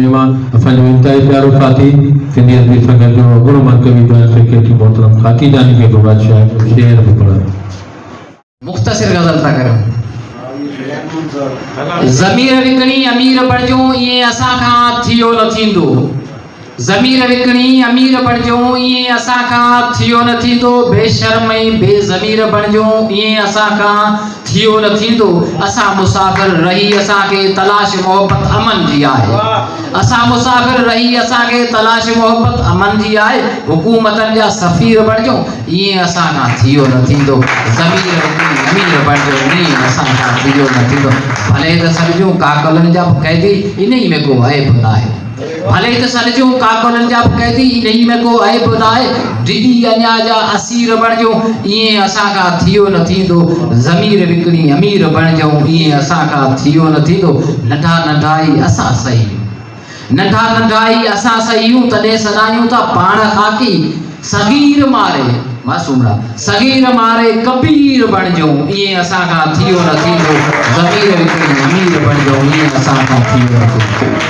मेहमान असांजो इंतहाई प्यारो साथी सिंधी अदबी संगत जो अॻूणो मरकज़ी जॉइंट सेक्रेटरी मोहतरम खाकी जानी के जो बादशाह शेर भी पढ़ा मुख्तसर गजल था करो ज़मीर विकणी अमीर बणजो ये असा का थियो न थींदो ज़मीर विकणी अमीर बणजो ये असा का थियो न थींदो बेशर्मई बेज़मीर बणजो ये असा का थियो न थींदो असा मुसाफिर रही असा के तलाश मोहब्बत अमन जी आए असा मुसाफिर रही असा के तलाश मोहब्बत अमन जी आए हुकूमतन जा सफीर बणजो ये असा का थियो न थींदो ज़मीर विकणी अमीर बणजो ये असा का थियो न थींदो भले त समझूं काकलनि जा कैदी इन्ही में को ऐब नाहे भले त समझूं काकलनि जा कैदी इन्ही में को ऐब नाहे डिडी अञा जा असीर बणजो ये असा का थियो न थींदो ज़मीर विकणी अमीर बणजो ये असा का थियो न थींदो नंढा नंढाई असा सही नंढा नंढाई असा सही तॾहिं सदायूं था पाण खाकी सगीर मारे मासूमड़ा सगीर मारे कबीर बणजो ये असा का थियो न थींदो ज़मीर विकणी अमीर बणजो ये असा का थियो न थींदो